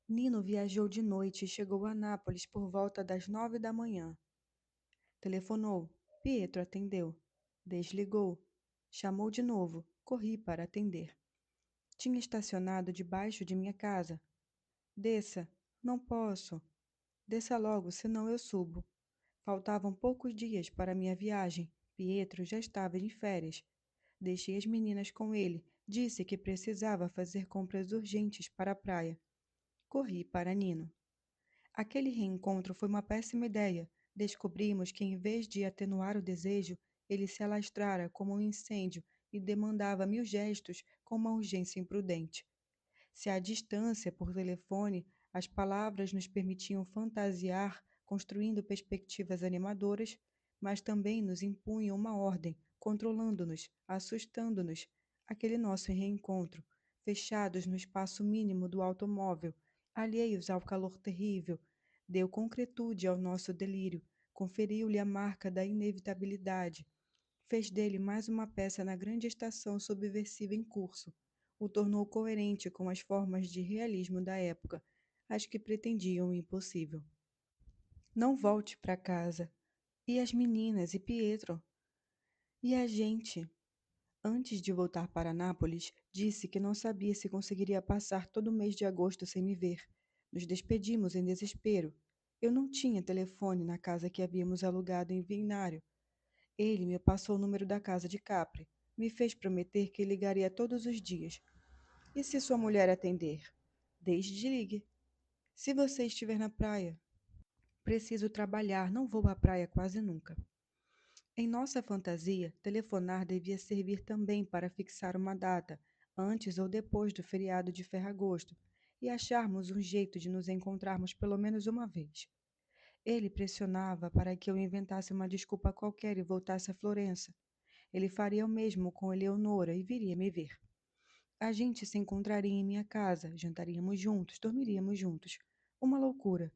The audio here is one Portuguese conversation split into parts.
Nino viajou de noite e chegou a Nápoles por volta das 9 da manhã. Telefonou. Pietro atendeu. Desligou. Chamou de novo. Corri para atender. Tinha estacionado debaixo de minha casa. Desça. Não posso. Desça logo, senão eu subo. Faltavam poucos dias para minha viagem. Pietro já estava em férias. Deixei as meninas com ele. Disse que precisava fazer compras urgentes para a praia. Corri para Nino. Aquele reencontro foi uma péssima ideia. Descobrimos que, em vez de atenuar o desejo, ele se alastrara como um incêndio e demandava 1000 gestos com uma urgência imprudente. Se à distância, por telefone, as palavras nos permitiam fantasiar, construindo perspectivas animadoras, mas também nos impunham uma ordem, controlando-nos, assustando-nos. Aquele nosso reencontro, fechados no espaço mínimo do automóvel, alheios ao calor terrível, deu concretude ao nosso delírio, conferiu-lhe a marca da inevitabilidade, fez dele mais uma peça na grande estação subversiva em curso, o tornou coerente com as formas de realismo da época, as que pretendiam o impossível. Não volte para casa. E as meninas, e Pietro? E a gente? Antes de voltar para Nápoles, disse que não sabia se conseguiria passar todo o mês de agosto sem me ver. Nos despedimos em desespero. Eu não tinha telefone na casa que havíamos alugado em Vinário. Ele me passou o número da casa de Capri. Me fez prometer que ligaria todos os dias. E se sua mulher atender? Desligue. Se você estiver na praia? Preciso trabalhar, não vou à praia quase nunca. Em nossa fantasia, telefonar devia servir também para fixar uma data, antes ou depois do feriado de Ferragosto, e acharmos um jeito de nos encontrarmos pelo menos uma vez. Ele pressionava para que eu inventasse uma desculpa qualquer e voltasse a Florença. Ele faria o mesmo com Eleonora e viria me ver. A gente se encontraria em minha casa, jantaríamos juntos, dormiríamos juntos. Uma loucura.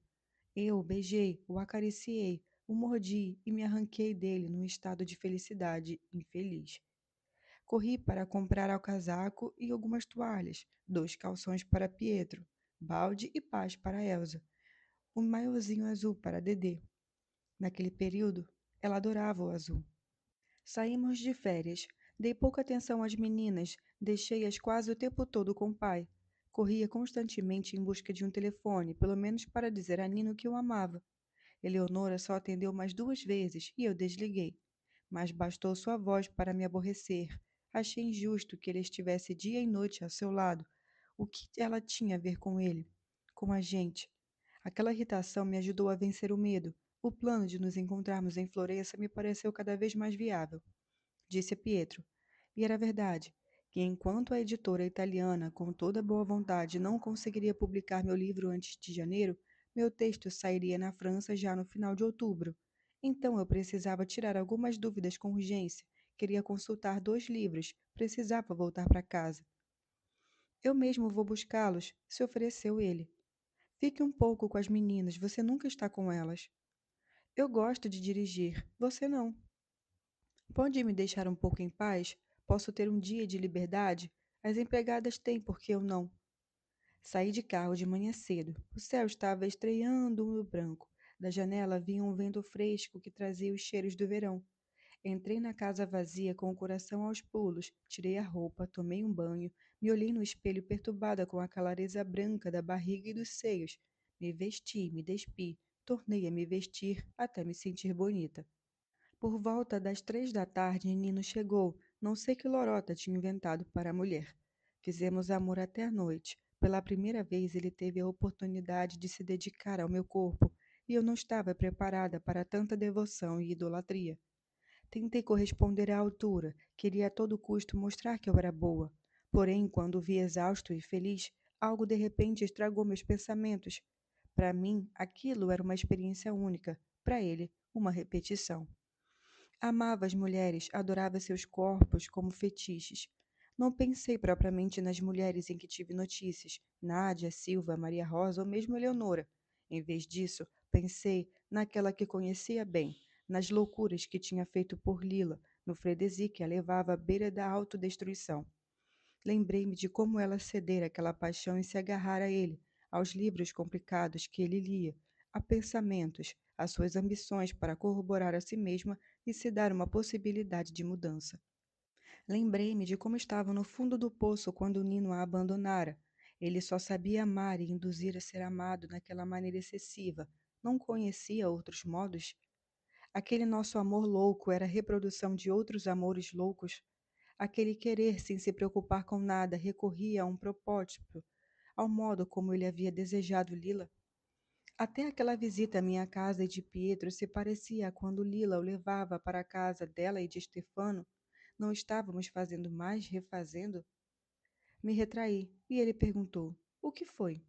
Eu o beijei, o acariciei, o mordi e me arranquei dele num estado de felicidade infeliz. Corri para comprar alcasaco e algumas toalhas, 2 calções para Pietro, balde e paz para Elsa, um maiozinho azul para Dedê. Naquele período, ela adorava o azul. Saímos de férias. Dei pouca atenção às meninas, deixei-as quase o tempo todo com o pai. Corria constantemente em busca de um telefone, pelo menos para dizer a Nino que o amava. Eleonora só atendeu mais 2 vezes e eu desliguei. Mas bastou sua voz para me aborrecer. Achei injusto que ele estivesse dia e noite ao seu lado. O que ela tinha a ver com ele? Com a gente? Aquela irritação me ajudou a vencer o medo. O plano de nos encontrarmos em Florença me pareceu cada vez mais viável. Disse a Pietro. E era verdade, que enquanto a editora italiana, com toda boa vontade, não conseguiria publicar meu livro antes de janeiro, meu texto sairia na França já no final de outubro. Então eu precisava tirar algumas dúvidas com urgência. Queria consultar 2 livros, precisava voltar para casa. Eu mesmo vou buscá-los, se ofereceu ele. Fique um pouco com as meninas, você nunca está com elas. Eu gosto de dirigir, você não. Pode me deixar um pouco em paz? Posso ter um dia de liberdade? As empregadas têm, por que eu não? Saí de carro de manhã cedo. O céu estava estreando no branco. Da janela vinha um vento fresco que trazia os cheiros do verão. Entrei na casa vazia com o coração aos pulos. Tirei a roupa, tomei um banho, me olhei no espelho perturbada com a clareza branca da barriga e dos seios. Me vesti, me despi, tornei a me vestir até me sentir bonita. Por volta das 3 da tarde, Nino chegou. Não sei que lorota tinha inventado para a mulher. Fizemos amor até a noite. Pela primeira vez, ele teve a oportunidade de se dedicar ao meu corpo, e eu não estava preparada para tanta devoção e idolatria. Tentei corresponder à altura, queria a todo custo mostrar que eu era boa. Porém, quando o vi exausto e feliz, algo de repente estragou meus pensamentos. Para mim, aquilo era uma experiência única, para ele, uma repetição. Amava as mulheres, adorava seus corpos como fetiches. Não pensei propriamente nas mulheres em que tive notícias, Nádia, Silva, Maria Rosa ou mesmo Eleonora. Em vez disso, pensei naquela que conhecia bem, nas loucuras que tinha feito por Lila, no frenesi que a levava à beira da autodestruição. Lembrei-me de como ela cedera àquela paixão e se agarrara a ele, aos livros complicados que ele lia, a pensamentos, às suas ambições para corroborar a si mesma e se dar uma possibilidade de mudança. Lembrei-me de como estava no fundo do poço quando Nino a abandonara. Ele só sabia amar e induzir a ser amado naquela maneira excessiva. Não conhecia outros modos? Aquele nosso amor louco era a reprodução de outros amores loucos. Aquele querer sem se preocupar com nada recorria a um propósito, ao modo como ele havia desejado Lila. Até aquela visita à minha casa e de Pietro se parecia a quando Lila o levava para a casa dela e de Stefano. Não estávamos fazendo mais, refazendo? Me retraí, e ele perguntou: O que foi?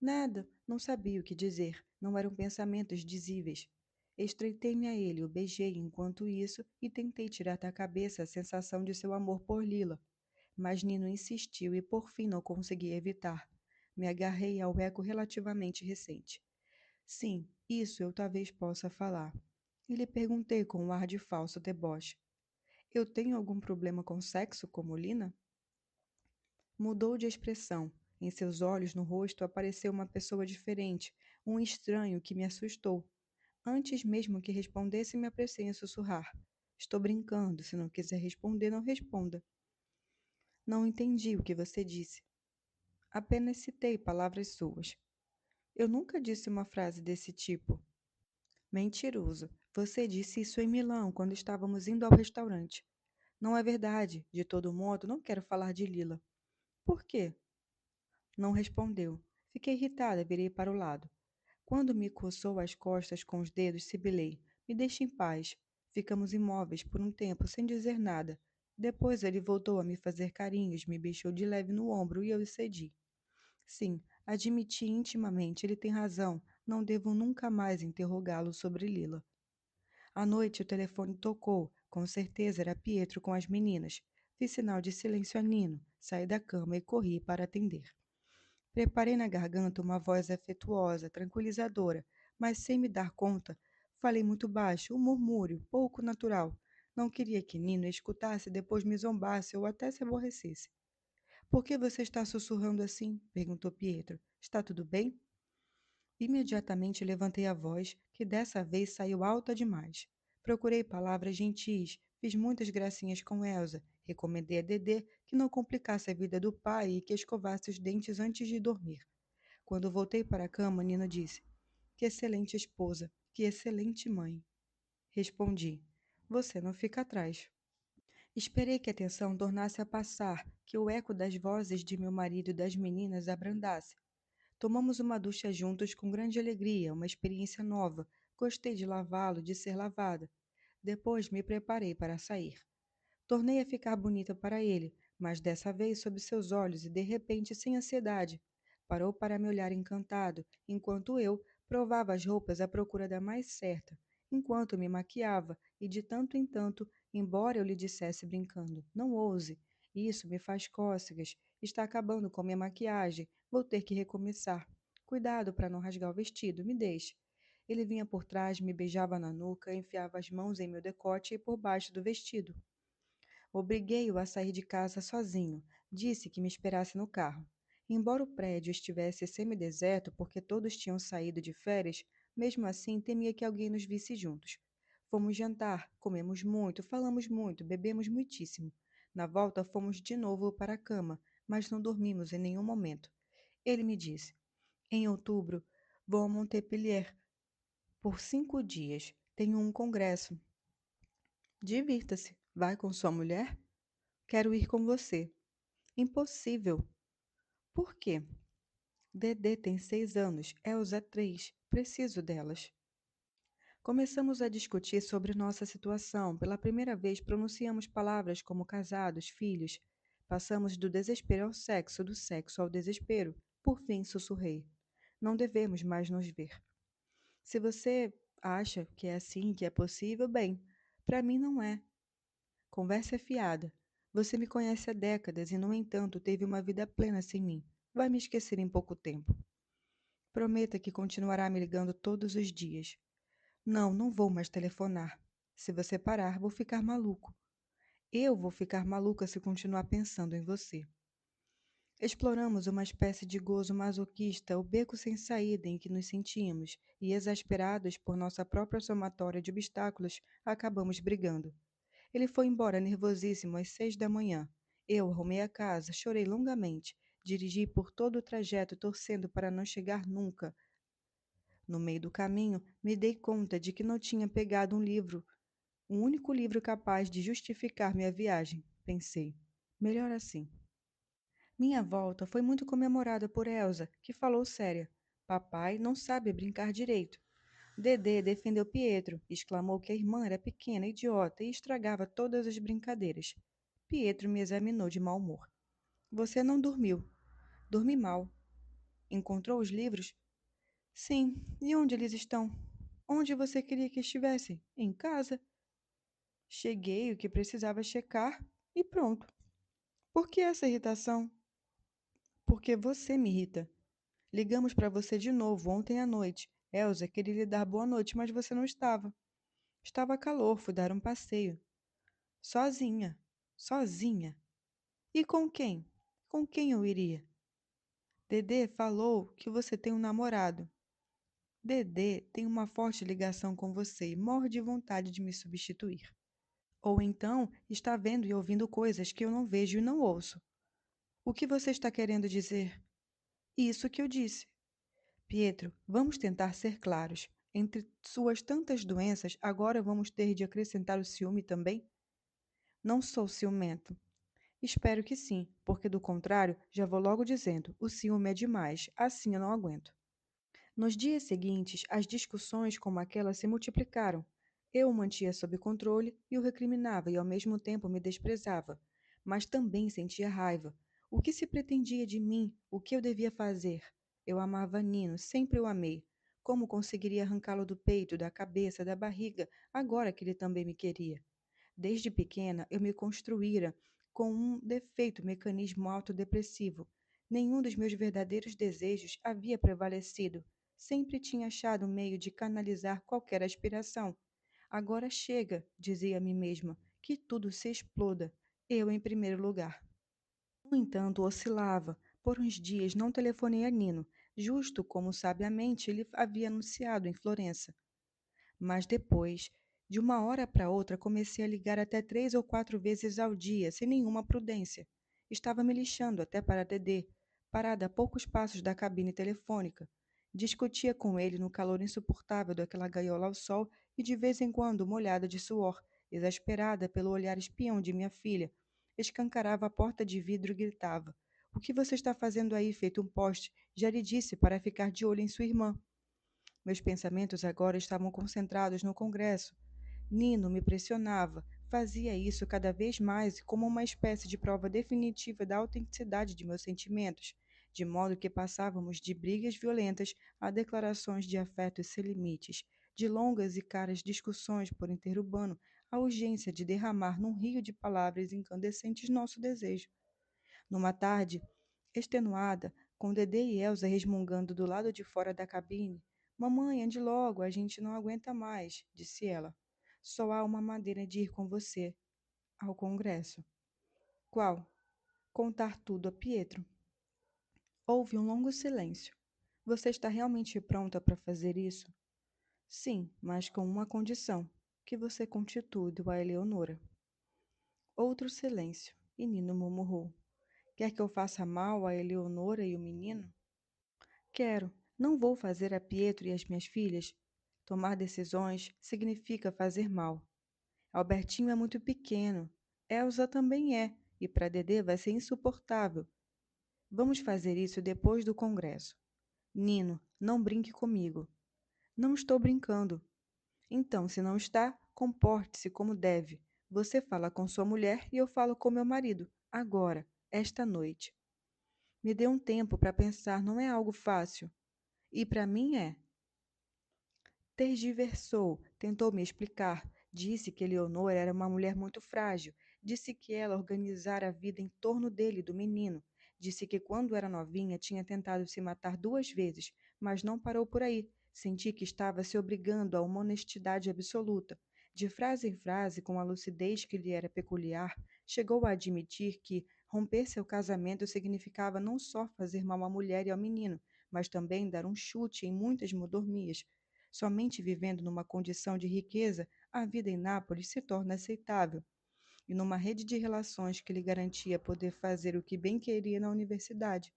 Nada, não sabia o que dizer, não eram pensamentos dizíveis. Estreitei-me a ele, o beijei enquanto isso e tentei tirar da cabeça a sensação de seu amor por Lila. Mas Nino insistiu e por fim não consegui evitar. Me agarrei ao eco relativamente recente. Sim, isso eu talvez possa falar. E lhe perguntei com um ar de falso deboche. Eu tenho algum problema com sexo, como Lina? Mudou de expressão. Em seus olhos, no rosto, apareceu uma pessoa diferente, um estranho que me assustou. Antes mesmo que respondesse, me apressei em sussurrar. Estou brincando, se não quiser responder, não responda. Não entendi o que você disse. Apenas citei palavras suas. Eu nunca disse uma frase desse tipo. Mentiroso. Você disse isso em Milão, quando estávamos indo ao restaurante. Não é verdade. De todo modo, não quero falar de Lila. Por quê? Não respondeu. Fiquei irritada, virei para o lado. Quando me coçou as costas com os dedos, sibilei. Me deixe em paz. Ficamos imóveis por um tempo, sem dizer nada. Depois ele voltou a me fazer carinhos, me beijou de leve no ombro e eu cedi. Sim, admiti intimamente, ele tem razão. Não devo nunca mais interrogá-lo sobre Lila. À noite o telefone tocou. Com certeza era Pietro com as meninas. Fiz sinal de silêncio a Nino. Saí da cama e corri para atender. Preparei na garganta uma voz afetuosa, tranquilizadora, mas sem me dar conta, falei muito baixo, um murmúrio, pouco natural. Não queria que Nino escutasse e depois me zombasse ou até se aborrecesse. Por que você está sussurrando assim? Perguntou Pietro. Está tudo bem? Imediatamente levantei a voz, que dessa vez saiu alta demais. Procurei palavras gentis, fiz muitas gracinhas com Elsa, recomendei a Dedê que não complicasse a vida do pai e que escovasse os dentes antes de dormir. Quando voltei para a cama, Nina disse: Que excelente esposa, que excelente mãe. Respondi: Você não fica atrás. Esperei que a tensão tornasse a passar, que o eco das vozes de meu marido e das meninas abrandasse. Tomamos uma ducha juntos com grande alegria, uma experiência nova. Gostei de lavá-lo, de ser lavada. Depois me preparei para sair. Tornei a ficar bonita para ele, mas dessa vez sob seus olhos e de repente sem ansiedade. Parou para me olhar encantado, enquanto eu provava as roupas à procura da mais certa, enquanto me maquiava, e de tanto em tanto, embora eu lhe dissesse brincando, não ouse, isso me faz cócegas, está acabando com minha maquiagem, vou ter que recomeçar. Cuidado para não rasgar o vestido, me deixe. Ele vinha por trás, me beijava na nuca, enfiava as mãos em meu decote e por baixo do vestido. Obriguei-o a sair de casa sozinho. Disse que me esperasse no carro. Embora o prédio estivesse semideserto porque todos tinham saído de férias, mesmo assim temia que alguém nos visse juntos. Fomos jantar, comemos muito, falamos muito, bebemos muitíssimo. Na volta fomos de novo para a cama, mas não dormimos em nenhum momento. Ele me disse: Em outubro vou a Montpellier por 5 dias. Tenho um congresso. Divirta-se. Vai com sua mulher? Quero ir com você. Impossível. Por quê? Dedê tem 6 anos, Elsa 3. Preciso delas. Começamos a discutir sobre nossa situação. Pela primeira vez pronunciamos palavras como casados, filhos. Passamos do desespero ao sexo, do sexo ao desespero. Por fim, sussurrei. Não devemos mais nos ver. Se você acha que é assim, que é possível, bem, para mim não é. Conversa fiada. Você me conhece há décadas e, no entanto, teve uma vida plena sem mim. Vai me esquecer em pouco tempo. Prometa que continuará me ligando todos os dias. Não, não vou mais telefonar. Se você parar, vou ficar maluco. Eu vou ficar maluca se continuar pensando em você. Exploramos uma espécie de gozo masoquista, o beco sem saída em que nos sentíamos, e exasperados por nossa própria somatória de obstáculos, acabamos brigando. Ele foi embora nervosíssimo às 6 da manhã. Eu arrumei a casa, chorei longamente, dirigi por todo o trajeto torcendo para não chegar nunca. No meio do caminho, me dei conta de que não tinha pegado um livro, um único livro capaz de justificar minha viagem. Pensei, melhor assim. Minha volta foi muito comemorada por Elsa, que falou séria. Papai não sabe brincar direito. Dedê defendeu Pietro, exclamou que a irmã era pequena, idiota e estragava todas as brincadeiras. Pietro me examinou de mau humor. Você não dormiu. Dormi mal. Encontrou os livros? Sim. E onde eles estão? Onde você queria que estivessem? Em casa. Cheguei o que precisava checar e pronto. Por que essa irritação? Porque você me irrita. Ligamos para você de novo ontem à noite. Elsa queria lhe dar boa noite, mas você não estava. Estava calor, fui dar um passeio. Sozinha. Sozinha. E com quem? Com quem eu iria? Dedê falou que você tem um namorado. Dedê tem uma forte ligação com você e morre de vontade de me substituir. Ou então está vendo e ouvindo coisas que eu não vejo e não ouço. O que você está querendo dizer? Isso que eu disse. Pietro, vamos tentar ser claros. Entre suas tantas doenças, agora vamos ter de acrescentar o ciúme também? Não sou ciumento. Espero que sim, porque do contrário, já vou logo dizendo, o ciúme é demais, assim eu não aguento. Nos dias seguintes, as discussões como aquela se multiplicaram. Eu o mantia sob controle e o recriminava e ao mesmo tempo me desprezava. Mas também sentia raiva. O que se pretendia de mim? O que eu devia fazer? Eu amava Nino, sempre o amei. Como conseguiria arrancá-lo do peito, da cabeça, da barriga, agora que ele também me queria? Desde pequena, eu me construíra com um defeito mecanismo autodepressivo. Nenhum dos meus verdadeiros desejos havia prevalecido. Sempre tinha achado um meio de canalizar qualquer aspiração. Agora chega, dizia a mim mesma, que tudo se exploda, eu em primeiro lugar. No entanto, oscilava. Por uns dias não telefonei a Nino, justo como sabiamente ele havia anunciado em Florença. Mas depois, de uma hora para outra, comecei a ligar até 3 ou 4 vezes ao dia, sem nenhuma prudência. Estava me lixando até para Dedê, parada a poucos passos da cabine telefônica. Discutia com ele no calor insuportável daquela gaiola ao sol e de vez em quando, molhada de suor, exasperada pelo olhar espião de minha filha, escancarava a porta de vidro e gritava: O que você está fazendo aí, feito um poste? Já lhe disse para ficar de olho em sua irmã. Meus pensamentos agora estavam concentrados no Congresso. Nino me pressionava, fazia isso cada vez mais como uma espécie de prova definitiva da autenticidade de meus sentimentos, de modo que passávamos de brigas violentas a declarações de afetos sem limites, de longas e caras discussões por interurbano, a urgência de derramar num rio de palavras incandescentes nosso desejo. Numa tarde extenuada, com Dedê e Elsa resmungando do lado de fora da cabine, mamãe, ande logo, a gente não aguenta mais, disse ela. Só há uma maneira de ir com você ao Congresso. Qual? Contar tudo a Pietro. Houve um longo silêncio. Você está realmente pronta para fazer isso? Sim, mas com uma condição: que você conte tudo a Eleonora. Outro silêncio, e Nino murmurou: Quer que eu faça mal a Eleonora e o menino? Quero. Não vou fazer a Pietro e as minhas filhas. Tomar decisões significa fazer mal. Albertinho é muito pequeno. Elsa também é. E para Dedê vai ser insuportável. Vamos fazer isso depois do congresso. Nino, não brinque comigo. Não estou brincando. Então, se não está, comporte-se como deve. Você fala com sua mulher e eu falo com meu marido. Agora, esta noite. Me dê um tempo para pensar, não é algo fácil. E para mim é. Tergiversou, tentou me explicar. Disse que Eleonora era uma mulher muito frágil. Disse que ela organizara a vida em torno dele, do menino. Disse que quando era novinha tinha tentado se matar 2 vezes, mas não parou por aí. Senti que estava se obrigando a uma honestidade absoluta. De frase em frase, com a lucidez que lhe era peculiar, chegou a admitir que Romper seu casamento significava não só fazer mal à mulher e ao menino, mas também dar um chute em muitas mordomias. Somente vivendo numa condição de riqueza, a vida em Nápoles se torna aceitável, e numa rede de relações que lhe garantia poder fazer o que bem queria na universidade.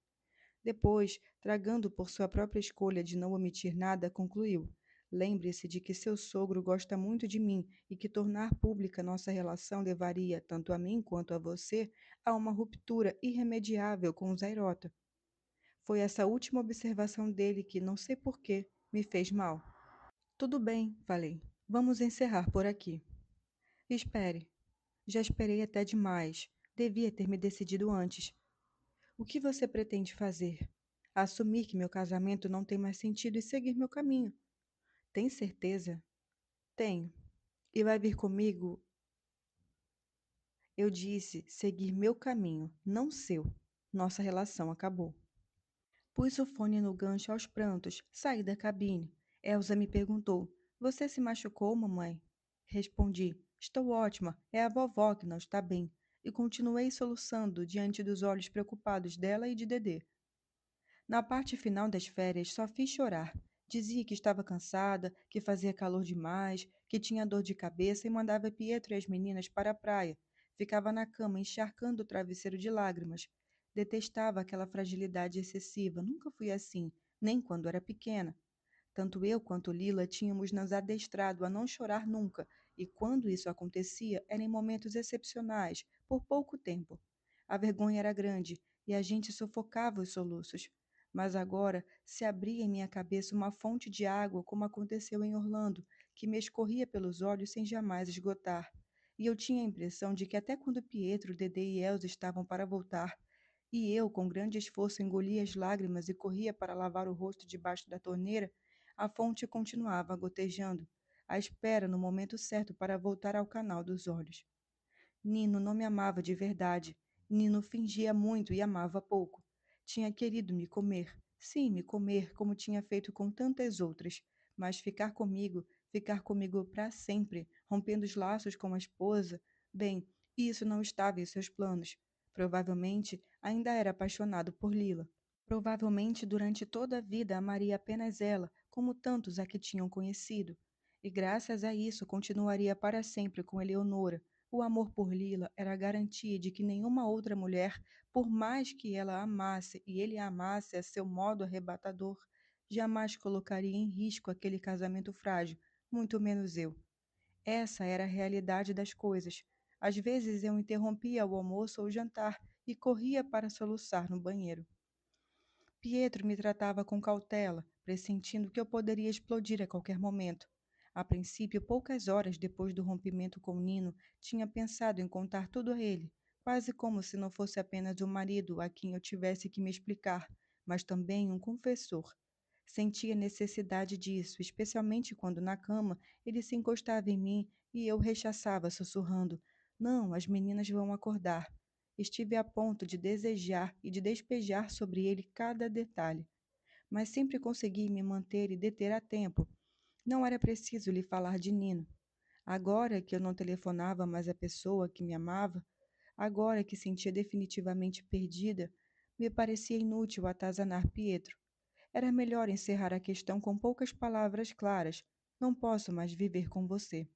Depois, tragando por sua própria escolha de não omitir nada, concluiu: lembre-se de que seu sogro gosta muito de mim e que tornar pública nossa relação levaria, tanto a mim quanto a você, a uma ruptura irremediável com o Zairota. Foi essa última observação dele que, não sei porquê, me fez mal. Tudo bem, falei. Vamos encerrar por aqui. Espere. Já esperei até demais. Devia ter me decidido antes. O que você pretende fazer? Assumir que meu casamento não tem mais sentido e seguir meu caminho. Tem certeza? Tenho. E vai vir comigo? Eu disse seguir meu caminho, não seu. Nossa relação acabou. Pus o fone no gancho aos prantos, saí da cabine. Elsa me perguntou: Você se machucou, mamãe? Respondi: Estou ótima, é a vovó que não está bem. E continuei soluçando diante dos olhos preocupados dela e de Dedê. Na parte final das férias, só fiz chorar. Dizia que estava cansada, que fazia calor demais, que tinha dor de cabeça e mandava Pietro e as meninas para a praia. Ficava na cama encharcando o travesseiro de lágrimas. Detestava aquela fragilidade excessiva. Nunca fui assim, nem quando era pequena. Tanto eu quanto Lila tínhamos nos adestrado a não chorar nunca, e quando isso acontecia, era em momentos excepcionais, por pouco tempo. A vergonha era grande e a gente sufocava os soluços. Mas agora se abria em minha cabeça uma fonte de água, como aconteceu em Orlando, que me escorria pelos olhos sem jamais esgotar. E eu tinha a impressão de que até quando Pietro, Dedê e Elsa estavam para voltar, e eu, com grande esforço, engolia as lágrimas e corria para lavar o rosto debaixo da torneira, a fonte continuava gotejando, à espera no momento certo para voltar ao canal dos olhos. Nino não me amava de verdade. Nino fingia muito e amava pouco. Tinha querido me comer. Sim, me comer, como tinha feito com tantas outras. Mas ficar comigo para sempre, rompendo os laços com a esposa, bem, isso não estava em seus planos. Provavelmente ainda era apaixonado por Lila. Provavelmente durante toda a vida amaria apenas ela, como tantos a que tinham conhecido. E graças a isso continuaria para sempre com Eleonora. O amor por Lila era a garantia de que nenhuma outra mulher, por mais que ela a amasse e ele a amasse a seu modo arrebatador, jamais colocaria em risco aquele casamento frágil, muito menos eu. Essa era a realidade das coisas. Às vezes eu interrompia o almoço ou o jantar e corria para soluçar no banheiro. Pietro me tratava com cautela, pressentindo que eu poderia explodir a qualquer momento. A princípio, poucas horas depois do rompimento com Nino, tinha pensado em contar tudo a ele, quase como se não fosse apenas o marido a quem eu tivesse que me explicar, mas também um confessor. Sentia necessidade disso, especialmente quando na cama ele se encostava em mim e eu rechaçava, sussurrando: Não, as meninas vão acordar. Estive a ponto de desejar e de despejar sobre ele cada detalhe, mas sempre consegui me manter e deter a tempo. Não era preciso lhe falar de Nino. Agora que eu não telefonava mais à pessoa que me amava, agora que sentia definitivamente perdida, me parecia inútil atazanar Pietro. Era melhor encerrar a questão com poucas palavras claras. Não posso mais viver com você.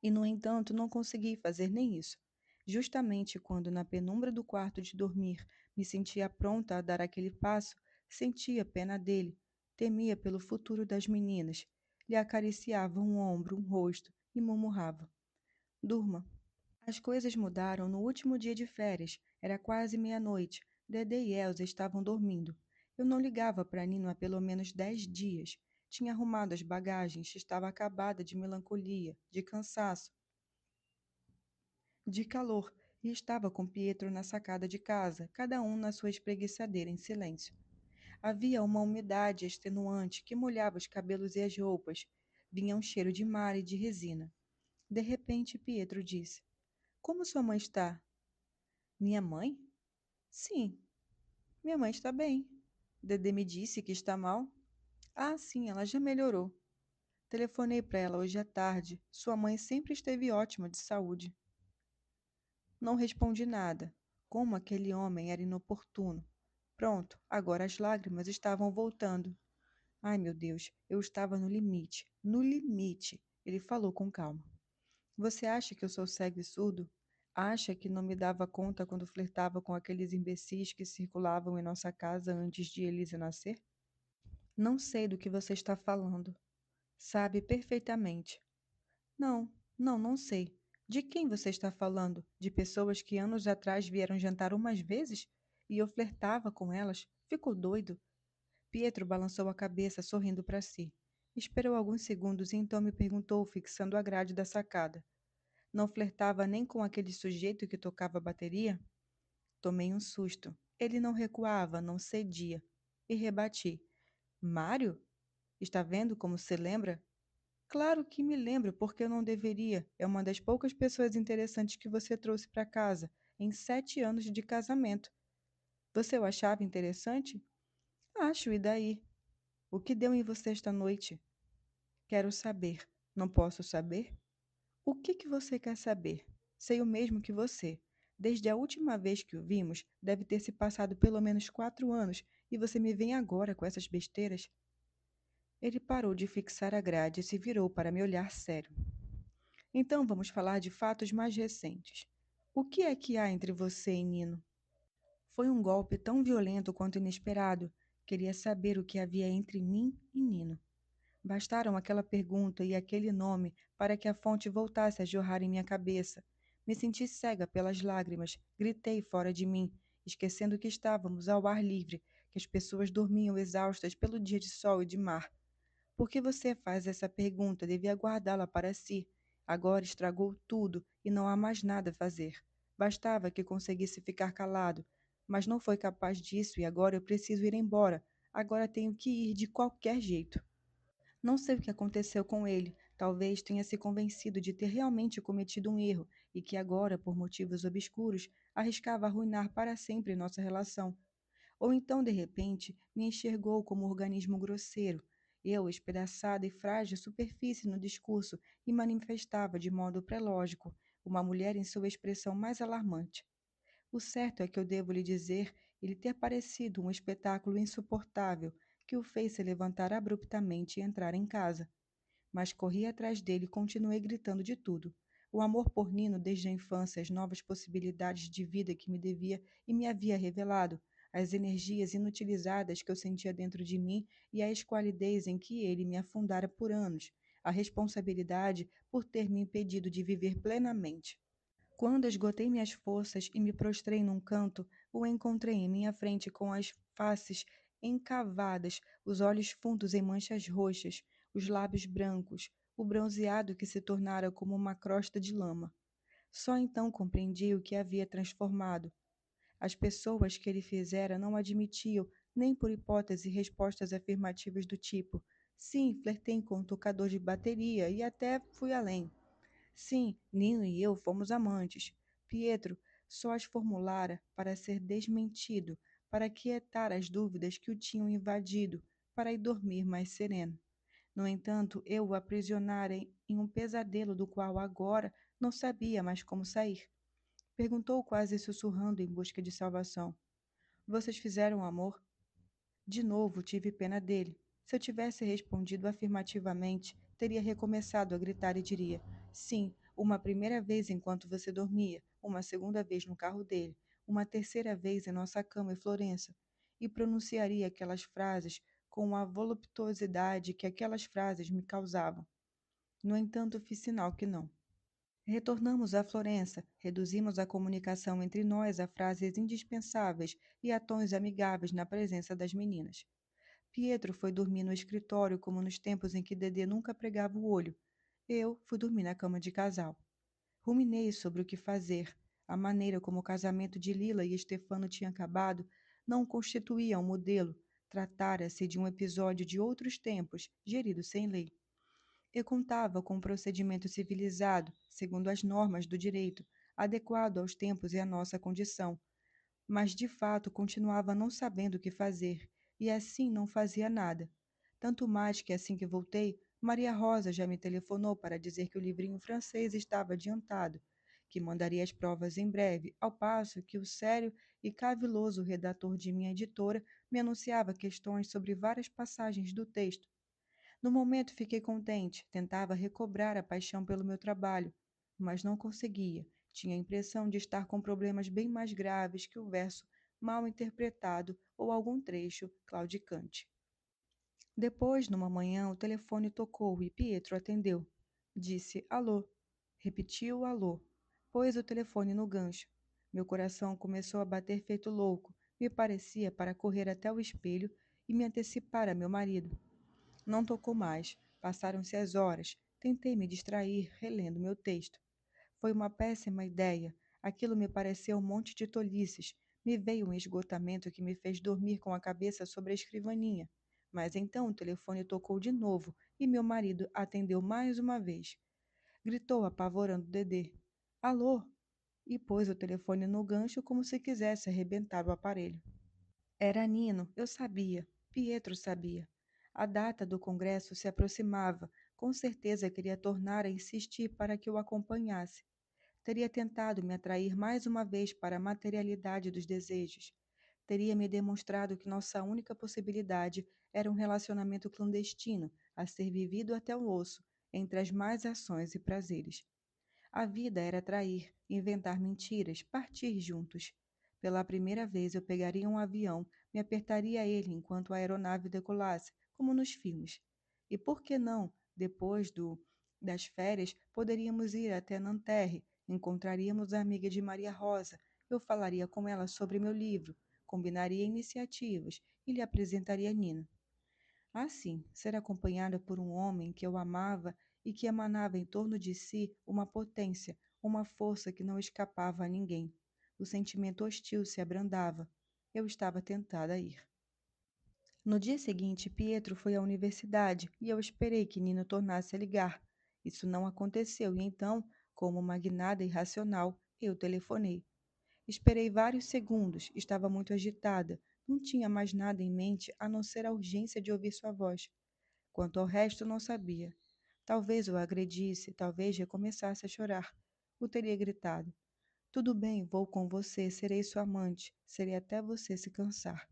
E, no entanto, não consegui fazer nem isso. Justamente quando, na penumbra do quarto de dormir, me sentia pronta a dar aquele passo, sentia pena dele, temia pelo futuro das meninas. Lhe acariciava um ombro, um rosto e murmurava: Durma. As coisas mudaram no último dia de férias. Era quase meia-noite. Dedé e Elsa estavam dormindo. Eu não ligava para Nino há pelo menos 10 dias. Tinha arrumado as bagagens, estava acabada de melancolia, de cansaço, de calor, e estava com Pietro na sacada de casa, cada um na sua espreguiçadeira em silêncio. Havia uma umidade extenuante que molhava os cabelos e as roupas. Vinha um cheiro de mar e de resina. De repente, Pietro disse: Como sua mãe está? Minha mãe? Sim, minha mãe está bem. Dedê me disse que está mal. Ah, sim, ela já melhorou. Telefonei para ela hoje à tarde. Sua mãe sempre esteve ótima de saúde. Não respondi nada. Como aquele homem era inoportuno. Pronto, agora as lágrimas estavam voltando. Ai, meu Deus, eu estava no limite. No limite, ele falou com calma. Você acha que eu sou cego e surdo? Acha que não me dava conta quando flertava com aqueles imbecis que circulavam em nossa casa antes de Elisa nascer? Não sei do que você está falando. Sabe perfeitamente. Não, não sei. De quem você está falando? De pessoas que anos atrás vieram jantar umas vezes? E eu flertava com elas? Ficou doido? Pietro balançou a cabeça, sorrindo para si. Esperou alguns segundos e então me perguntou, fixando a grade da sacada. Não flertava nem com aquele sujeito que tocava bateria? Tomei um susto. Ele não recuava, não cedia. E rebati. Mário? Está vendo como se lembra? Claro que me lembro, porque eu não deveria. É uma das poucas pessoas interessantes que você trouxe para casa, em 7 anos de casamento. Você o achava interessante? Acho, e daí? O que deu em você esta noite? Quero saber. Não posso saber? O que você quer saber? Sei o mesmo que você. Desde a última vez que o vimos, deve ter se passado pelo menos 4 anos, e você me vem agora com essas besteiras? Ele parou de fixar a grade e se virou para me olhar sério. Então vamos falar de fatos mais recentes. O que é que há entre você e Nino? Foi um golpe tão violento quanto inesperado. Queria saber o que havia entre mim e Nino. Bastaram aquela pergunta e aquele nome para que a fonte voltasse a jorrar em minha cabeça. Me senti cega pelas lágrimas, gritei fora de mim, esquecendo que estávamos ao ar livre, que as pessoas dormiam exaustas pelo dia de sol e de mar. Por que você faz essa pergunta? Devia guardá-la para si. Agora estragou tudo e não há mais nada a fazer. Bastava que conseguisse ficar calado, mas não foi capaz disso e agora eu preciso ir embora. Agora tenho que ir de qualquer jeito. Não sei o que aconteceu com ele. Talvez tenha se convencido de ter realmente cometido um erro e que agora, por motivos obscuros, arriscava arruinar para sempre nossa relação. Ou então, de repente, me enxergou como um organismo grosseiro. Eu, espedaçada e frágil superfície no discurso, e manifestava de modo prelógico uma mulher em sua expressão mais alarmante. O certo é que eu devo lhe dizer ele ter parecido um espetáculo insuportável que o fez se levantar abruptamente e entrar em casa. Mas corri atrás dele e continuei gritando de tudo. O amor por Nino desde a infância, as novas possibilidades de vida que me devia e me havia revelado, as energias inutilizadas que eu sentia dentro de mim e a esqualidez em que ele me afundara por anos, a responsabilidade por ter me impedido de viver plenamente. Quando esgotei minhas forças e me prostrei num canto, o encontrei em minha frente com as faces encavadas, os olhos fundos em manchas roxas, os lábios brancos, o bronzeado que se tornara como uma crosta de lama. Só então compreendi o que havia transformado. As pessoas que ele fizera não admitiam, nem por hipótese, respostas afirmativas do tipo: sim, flertei com um tocador de bateria e até fui além. Sim, Nino e eu fomos amantes. Pietro só as formulara para ser desmentido, para quietar as dúvidas que o tinham invadido, para ir dormir mais sereno. No entanto, eu o aprisionara em um pesadelo do qual agora não sabia mais como sair. Perguntou quase sussurrando em busca de salvação. Vocês fizeram amor? De novo tive pena dele. Se eu tivesse respondido afirmativamente, teria recomeçado a gritar e diria: sim, uma primeira vez enquanto você dormia, uma segunda vez no carro dele, uma terceira vez em nossa cama em Florença, e pronunciaria aquelas frases com a voluptuosidade que aquelas frases me causavam. No entanto, fiz sinal que não. Retornamos a Florença, reduzimos a comunicação entre nós a frases indispensáveis e a tons amigáveis na presença das meninas. Pietro foi dormir no escritório como nos tempos em que Dedê nunca pregava o olho. Eu fui dormir na cama de casal. Ruminei sobre o que fazer. A maneira como o casamento de Lila e Stefano tinha acabado não constituía um modelo. Tratara-se de um episódio de outros tempos, gerido sem lei. Eu contava com um procedimento civilizado, segundo as normas do direito, adequado aos tempos e à nossa condição, mas de fato continuava não sabendo o que fazer, e assim não fazia nada. Tanto mais que assim que voltei, Maria Rosa já me telefonou para dizer que o livrinho francês estava adiantado, que mandaria as provas em breve, ao passo que o sério e caviloso redator de minha editora me anunciava questões sobre várias passagens do texto. No momento fiquei contente, tentava recobrar a paixão pelo meu trabalho, mas não conseguia. Tinha a impressão de estar com problemas bem mais graves que o verso mal interpretado ou algum trecho claudicante. Depois, numa manhã, o telefone tocou e Pietro atendeu. Disse alô. Repetiu alô. Pôs o telefone no gancho. Meu coração começou a bater feito louco. Me parecia para correr até o espelho e me antecipar a meu marido. Não tocou mais. Passaram-se as horas. Tentei me distrair, relendo meu texto. Foi uma péssima ideia. Aquilo me pareceu um monte de tolices. Me veio um esgotamento que me fez dormir com a cabeça sobre a escrivaninha. Mas então o telefone tocou de novo e meu marido atendeu mais uma vez. Gritou apavorando Dedê. Alô? E pôs o telefone no gancho como se quisesse arrebentar o aparelho. Era Nino, eu sabia. Pietro sabia. A data do congresso se aproximava. Com certeza queria tornar a insistir para que o acompanhasse. Teria tentado me atrair mais uma vez para a materialidade dos desejos. Teria me demonstrado que nossa única possibilidade era um relacionamento clandestino, a ser vivido até o osso, entre as más ações e prazeres. A vida era trair, inventar mentiras, partir juntos. Pela primeira vez eu pegaria um avião, me apertaria a ele enquanto a aeronave decolasse, como nos filmes. E por que não, depois das férias, poderíamos ir até Nanterre, encontraríamos a amiga de Maria Rosa, eu falaria com ela sobre meu livro, combinaria iniciativas e lhe apresentaria Nina. Assim, ser acompanhada por um homem que eu amava e que emanava em torno de si uma potência, uma força que não escapava a ninguém. O sentimento hostil se abrandava. Eu estava tentada a ir. No dia seguinte, Pietro foi à universidade e eu esperei que Nino tornasse a ligar. Isso não aconteceu e então, como uma guinada irracional, eu telefonei. Esperei vários segundos, estava muito agitada. Não tinha mais nada em mente a não ser a urgência de ouvir sua voz. Quanto ao resto, não sabia. Talvez o agredisse, talvez recomeçasse a chorar. O teria gritado. Tudo bem, vou com você, serei sua amante, serei até você se cansar.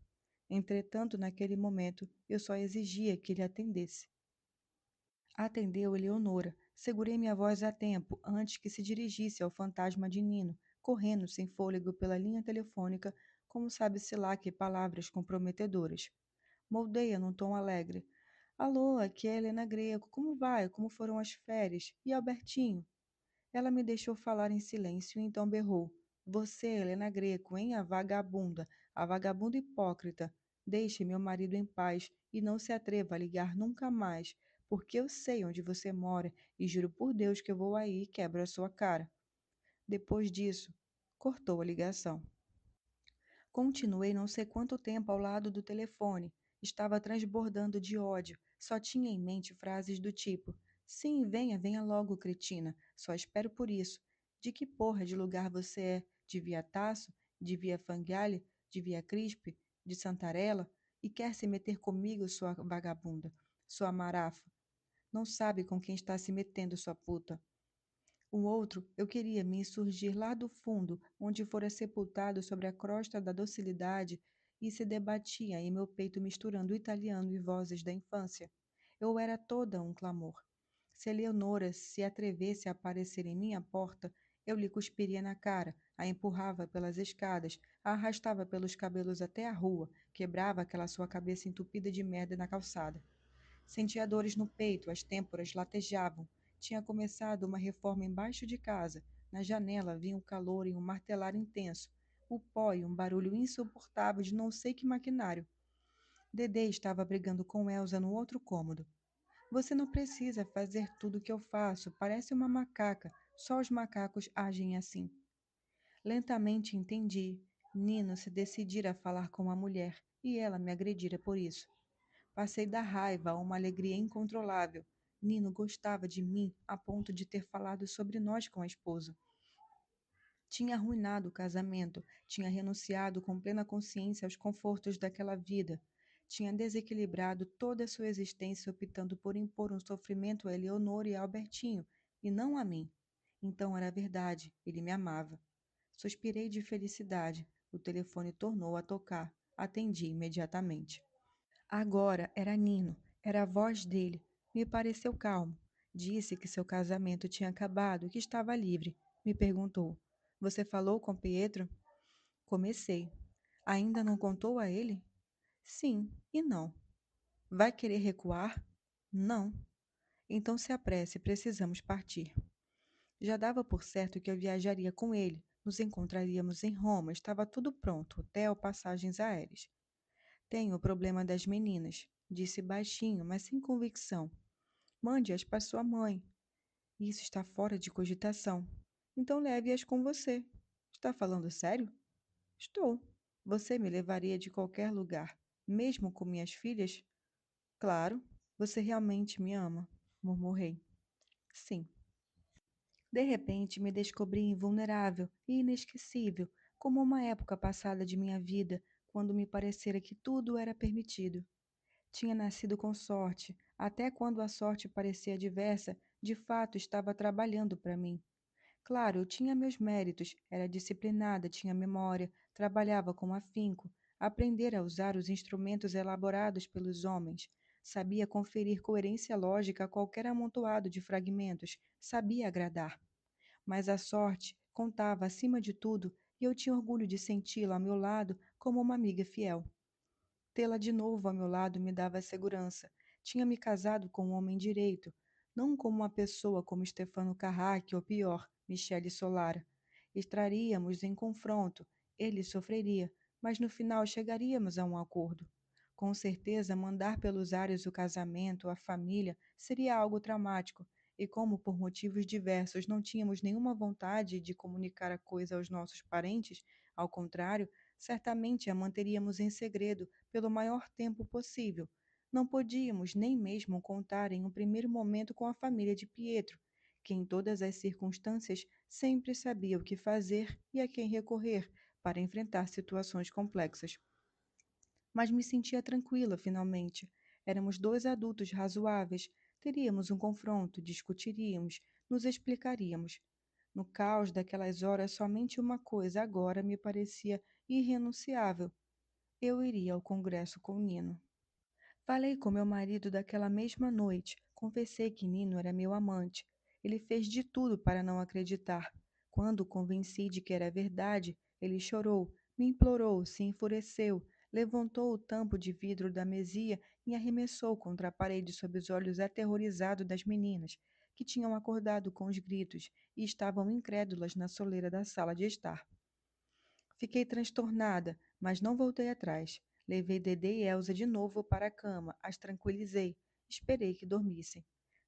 Entretanto, naquele momento, eu só exigia que ele atendesse. Atendeu Eleonora. Segurei minha voz a tempo, antes que se dirigisse ao fantasma de Nino, correndo sem fôlego pela linha telefônica, como sabe-se lá que palavras comprometedoras. Moldei-a num tom alegre. Alô, aqui é Helena Greco. Como vai? Como foram as férias? E Albertinho? Ela me deixou falar em silêncio e então berrou. Você, Helena Greco, hein? A vagabunda hipócrita. Deixe meu marido em paz e não se atreva a ligar nunca mais, porque eu sei onde você mora e juro por Deus que eu vou aí e quebro a sua cara. Depois disso, cortou a ligação. Continuei não sei quanto tempo ao lado do telefone. Estava transbordando de ódio. Só tinha em mente frases do tipo: Sim, venha, venha logo, cretina. Só espero por isso. De que porra de lugar você é? De Via Tasso? De Via Fangale? De Via Crispe? De Santarella? E quer se meter comigo, sua vagabunda? Sua marafa? Não sabe com quem está se metendo, sua puta. O outro, eu queria me insurgir lá do fundo, onde fora sepultado sobre a crosta da docilidade e se debatia em meu peito misturando italiano e vozes da infância. Eu era toda um clamor. Se Eleonora se atrevesse a aparecer em minha porta, eu lhe cuspiria na cara, a empurrava pelas escadas, a arrastava pelos cabelos até a rua, quebrava aquela sua cabeça entupida de merda na calçada. Sentia dores no peito, as têmporas latejavam. Tinha começado uma reforma embaixo de casa. Na janela vinha o calor e um martelar intenso. O pó e um barulho insuportável de não sei que maquinário. Dedê estava brigando com Elsa no outro cômodo. Você não precisa fazer tudo o que eu faço. Parece uma macaca. Só os macacos agem assim. Lentamente entendi. Nino se decidira a falar com a mulher, e ela me agredira por isso. Passei da raiva a uma alegria incontrolável. Nino gostava de mim a ponto de ter falado sobre nós com a esposa. Tinha arruinado o casamento, tinha renunciado com plena consciência aos confortos daquela vida. Tinha desequilibrado toda a sua existência optando por impor um sofrimento a Eleonora e a Albertinho, e não a mim. Então era verdade, ele me amava. Suspirei de felicidade. O telefone tornou a tocar. Atendi imediatamente. Agora era Nino, era a voz dele. Me pareceu calmo. Disse que seu casamento tinha acabado e que estava livre. Me perguntou: Você falou com Pietro? Comecei. Ainda não contou a ele? Sim e não. Vai querer recuar? Não. Então se apresse, precisamos partir. Já dava por certo que eu viajaria com ele. Nos encontraríamos em Roma, estava tudo pronto, hotel, passagens aéreas. Tenho o problema das meninas, disse baixinho, mas sem convicção. Mande-as para sua mãe. Isso está fora de cogitação. Então leve-as com você. Está falando sério? Estou. Você me levaria de qualquer lugar, mesmo com minhas filhas? Claro, você realmente me ama, murmurei. Sim. De repente me descobri invulnerável e inesquecível, como uma época passada de minha vida, quando me parecera que tudo era permitido. Tinha nascido com sorte, até quando a sorte parecia adversa, de fato estava trabalhando para mim. Claro, eu tinha meus méritos, era disciplinada, tinha memória, trabalhava com afinco, aprendera a usar os instrumentos elaborados pelos homens, sabia conferir coerência lógica a qualquer amontoado de fragmentos, sabia agradar. Mas a sorte contava acima de tudo e eu tinha orgulho de senti-la ao meu lado como uma amiga fiel. Tê-la de novo ao meu lado me dava segurança. Tinha me casado com um homem direito, não como uma pessoa como Stefano Carracci ou pior, Michele Solara. Estaríamos em confronto, ele sofreria, mas no final chegaríamos a um acordo. Com certeza, mandar pelos ares o casamento, a família, seria algo traumático, e como por motivos diversos não tínhamos nenhuma vontade de comunicar a coisa aos nossos parentes, ao contrário, certamente a manteríamos em segredo pelo maior tempo possível. Não podíamos nem mesmo contar em um primeiro momento com a família de Pietro, que em todas as circunstâncias sempre sabia o que fazer e a quem recorrer para enfrentar situações complexas. Mas me sentia tranquila, finalmente. Éramos dois adultos razoáveis. Teríamos um confronto, discutiríamos, nos explicaríamos. No caos daquelas horas, somente uma coisa agora me parecia irrenunciável. Eu iria ao congresso com Nino. Falei com meu marido daquela mesma noite. Confessei que Nino era meu amante. Ele fez de tudo para não acreditar. Quando o convenci de que era verdade, ele chorou, me implorou, se enfureceu, levantou o tampo de vidro da mesia e arremessou contra a parede sob os olhos aterrorizados das meninas, que tinham acordado com os gritos e estavam incrédulas na soleira da sala de estar. Fiquei transtornada, mas não voltei atrás. Levei Dedê e Elsa de novo para a cama, as tranquilizei, esperei que dormissem.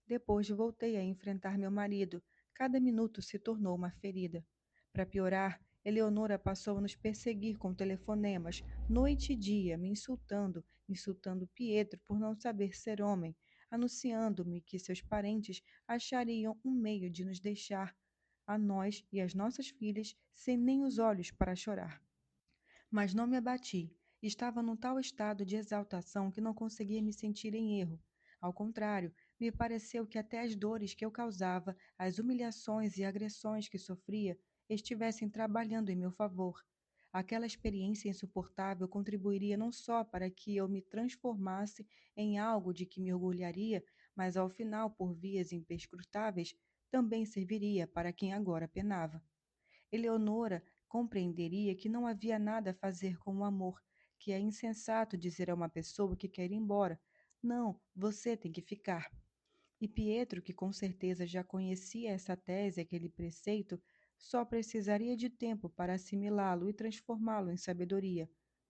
Depois voltei a enfrentar meu marido. Cada minuto se tornou uma ferida. Para piorar, Eleonora passou a nos perseguir com telefonemas, noite e dia, me insultando, insultando Pietro por não saber ser homem, anunciando-me que seus parentes achariam um meio de nos deixar a nós e às nossas filhas sem nem os olhos para chorar. Mas não me abati. Estava num tal estado de exaltação que não conseguia me sentir em erro. Ao contrário, me pareceu que até as dores que eu causava, as humilhações e agressões que sofria, estivessem trabalhando em meu favor. Aquela experiência insuportável contribuiria não só para que eu me transformasse em algo de que me orgulharia, mas ao final, por vias imperscrutáveis, também serviria para quem agora penava. Eleonora compreenderia que não havia nada a fazer com o amor, que é insensato dizer a uma pessoa que quer ir embora: não, você tem que ficar. E Pietro, que com certeza já conhecia essa tese, aquele preceito, só precisaria de tempo para assimilá-lo e transformá-lo em sabedoria,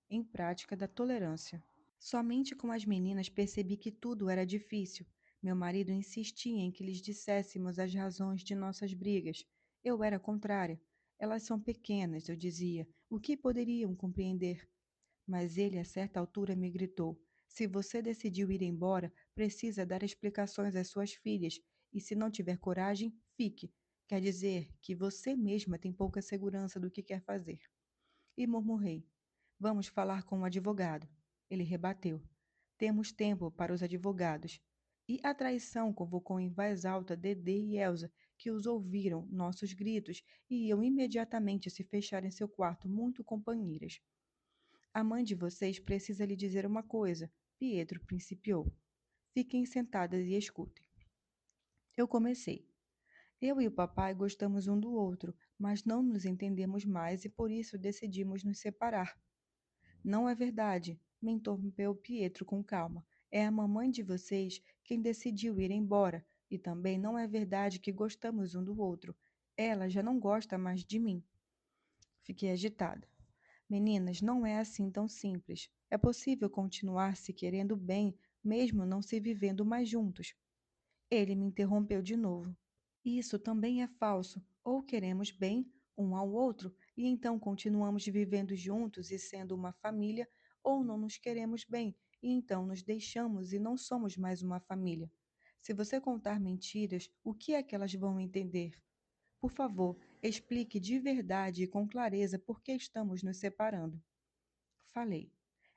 em prática da tolerância. Somente com as meninas percebi que tudo era difícil. Meu marido insistia em que lhes disséssemos as razões de nossas brigas. Eu era contrária. Elas são pequenas, eu dizia. O que poderiam compreender? Mas ele, a certa altura, me gritou: Se você decidiu ir embora, precisa dar explicações às suas filhas. E se não tiver coragem, fique. Quer dizer que você mesma tem pouca segurança do que quer fazer. E murmurei: Vamos falar com um advogado. Ele rebateu: Temos tempo para os advogados. E a traição convocou em voz alta Dedê e Elsa, que os ouviram nossos gritos e iam imediatamente se fechar em seu quarto, muito companheiras. A mãe de vocês precisa lhe dizer uma coisa, Pietro principiou. Fiquem sentadas e escutem. Eu comecei. Eu e o papai gostamos um do outro, mas não nos entendemos mais e por isso decidimos nos separar. Não é verdade, me interrompeu Pietro com calma. É a mamãe de vocês quem decidiu ir embora, e também não é verdade que gostamos um do outro. Ela já não gosta mais de mim. Fiquei agitada. Meninas, não é assim tão simples. É possível continuar se querendo bem, mesmo não se vivendo mais juntos. Ele me interrompeu de novo. Isso também é falso. Ou queremos bem um ao outro e então continuamos vivendo juntos e sendo uma família, ou não nos queremos bem e então nos deixamos e não somos mais uma família. Se você contar mentiras, o que é que elas vão entender? Por favor, explique de verdade e com clareza por que estamos nos separando. Falei.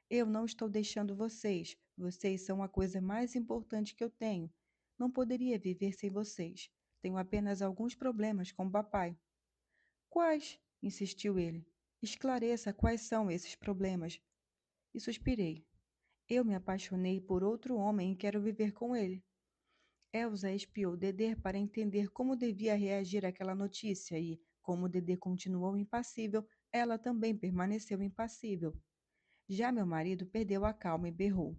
Eu não estou deixando vocês. Vocês são a coisa mais importante que eu tenho. Não poderia viver sem vocês. Tenho apenas alguns problemas com o papai. Quais? Insistiu ele. Esclareça quais são esses problemas. E suspirei. Eu me apaixonei por outro homem e quero viver com ele. Elsa espiou Dedê para entender como devia reagir àquela notícia e, como Dedê continuou impassível, ela também permaneceu impassível. Já meu marido perdeu a calma e berrou.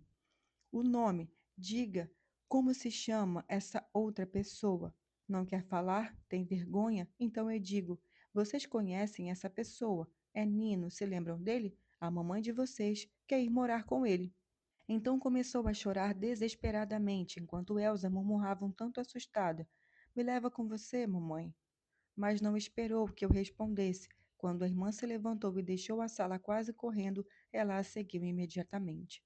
O nome, diga como se chama essa outra pessoa. Não quer falar? Tem vergonha? Então eu digo: vocês conhecem essa pessoa? É Nino, se lembram dele? A mamãe de vocês quer ir morar com ele. Então começou a chorar desesperadamente, enquanto Elsa murmurava um tanto assustada: Me leva com você, mamãe. Mas não esperou que eu respondesse. Quando a irmã se levantou e deixou a sala quase correndo, ela a seguiu imediatamente.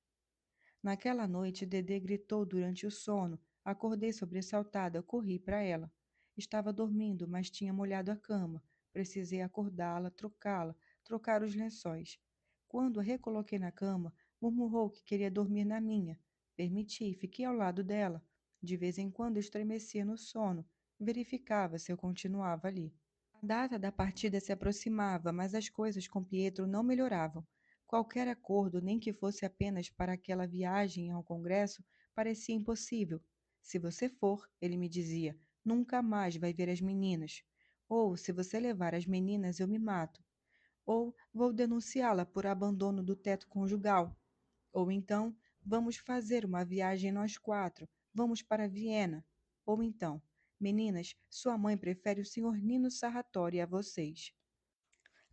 Naquela noite, Dedê gritou durante o sono. Acordei sobressaltada, corri para ela. Estava dormindo, mas tinha molhado a cama. Precisei acordá-la, trocá-la, trocar os lençóis. Quando a recoloquei na cama, murmurou que queria dormir na minha. Permiti, fiquei ao lado dela. De vez em quando estremecia no sono. Verificava se eu continuava ali. A data da partida se aproximava, mas as coisas com Pietro não melhoravam. Qualquer acordo, nem que fosse apenas para aquela viagem ao Congresso, parecia impossível. Se você for, ele me dizia, nunca mais vai ver as meninas. Ou, se você levar as meninas, eu me mato. Ou, vou denunciá-la por abandono do teto conjugal. Ou então, vamos fazer uma viagem nós quatro. Vamos para Viena. Ou então, meninas, sua mãe prefere o senhor Nino Sarratori a vocês.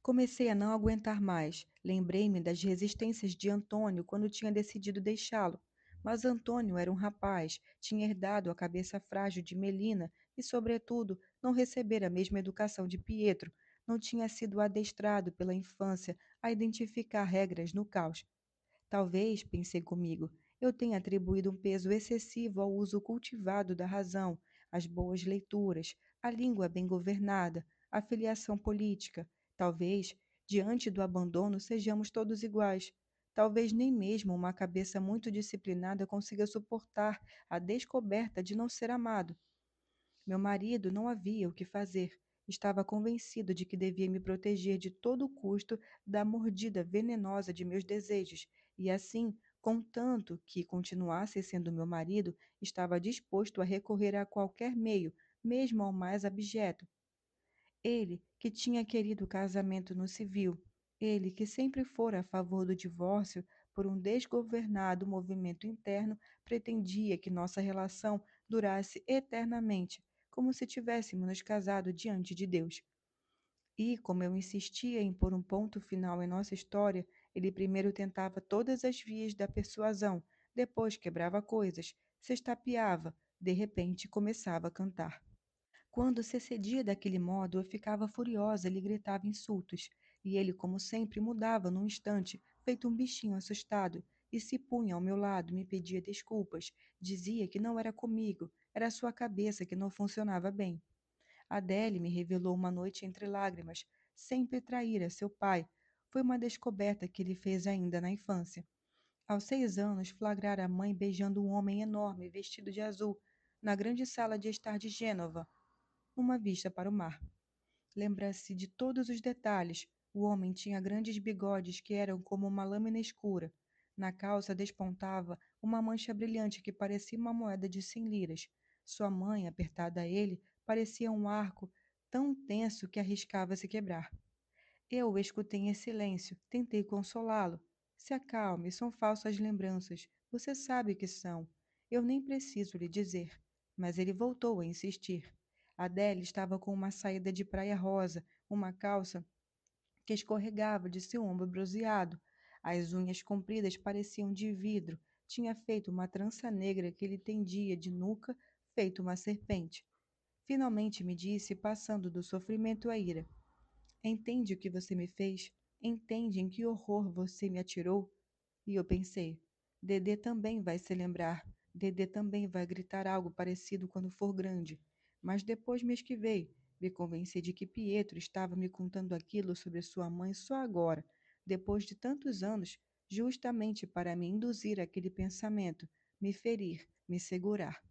Comecei a não aguentar mais. Lembrei-me das resistências de Antônio quando tinha decidido deixá-lo. Mas Antônio era um rapaz, tinha herdado a cabeça frágil de Melina e, sobretudo, não recebera a mesma educação de Pietro, não tinha sido adestrado pela infância a identificar regras no caos. Talvez, pensei comigo, eu tenha atribuído um peso excessivo ao uso cultivado da razão, às boas leituras, à língua bem governada, à filiação política. Talvez, diante do abandono, sejamos todos iguais. Talvez nem mesmo uma cabeça muito disciplinada consiga suportar a descoberta de não ser amado. Meu marido não havia o que fazer. Estava convencido de que devia me proteger de todo custo da mordida venenosa de meus desejos, e assim, contanto que continuasse sendo meu marido, estava disposto a recorrer a qualquer meio, mesmo ao mais abjeto. Ele, que tinha querido o casamento no civil, ele, que sempre fora a favor do divórcio, por um desgovernado movimento interno, pretendia que nossa relação durasse eternamente, como se tivéssemos nos casado diante de Deus. E, como eu insistia em pôr um ponto final em nossa história, ele primeiro tentava todas as vias da persuasão, depois quebrava coisas, se estapeava, de repente começava a cantar. Quando se excedia daquele modo, eu ficava furiosa e lhe gritava insultos, e ele, como sempre, mudava num instante, feito um bichinho assustado, e se punha ao meu lado, me pedia desculpas, dizia que não era comigo, era a sua cabeça que não funcionava bem. Adele me revelou uma noite entre lágrimas, sempre traíra seu pai. Foi uma descoberta que ele fez ainda na infância. Aos 6 anos, flagrara a mãe beijando um homem enorme vestido de azul, na grande sala de estar de Gênova, uma vista para o mar. Lembra-se de todos os detalhes. O homem tinha grandes bigodes que eram como uma lâmina escura. Na calça despontava uma mancha brilhante que parecia uma moeda de 100 liras. Sua mãe, apertada a ele, parecia um arco tão tenso que arriscava se quebrar. Eu o escutei em silêncio, tentei consolá-lo. Se acalme, são falsas lembranças. Você sabe que são. Eu nem preciso lhe dizer. Mas ele voltou a insistir. Adele estava com uma saída de praia rosa, uma calça que escorregava de seu ombro bronzeado. As unhas compridas pareciam de vidro. Tinha feito uma trança negra que lhe tendia de nuca, feito uma serpente. Finalmente me disse, passando do sofrimento à ira. Entende o que você me fez? Entende em que horror você me atirou? E eu pensei, Dedê também vai se lembrar. Dedê também vai gritar algo parecido quando for grande. Mas depois me esquivei. Me convenci de que Pietro estava me contando aquilo sobre sua mãe só agora, depois de tantos anos, justamente para me induzir aquele pensamento, me ferir, me segurar.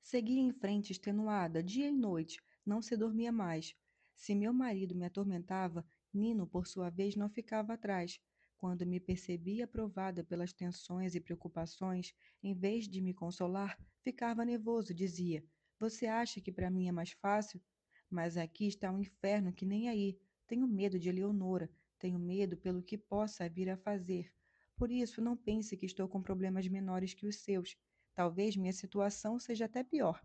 Seguia em frente extenuada, dia e noite, não se dormia mais. Se meu marido me atormentava, Nino, por sua vez, não ficava atrás. Quando me percebia provada pelas tensões e preocupações, em vez de me consolar, ficava nervoso, dizia: Você acha que para mim é mais fácil? Mas aqui está um inferno que nem aí. Tenho medo de Eleonora, tenho medo pelo que possa vir a fazer. Por isso, não pense que estou com problemas menores que os seus. Talvez minha situação seja até pior.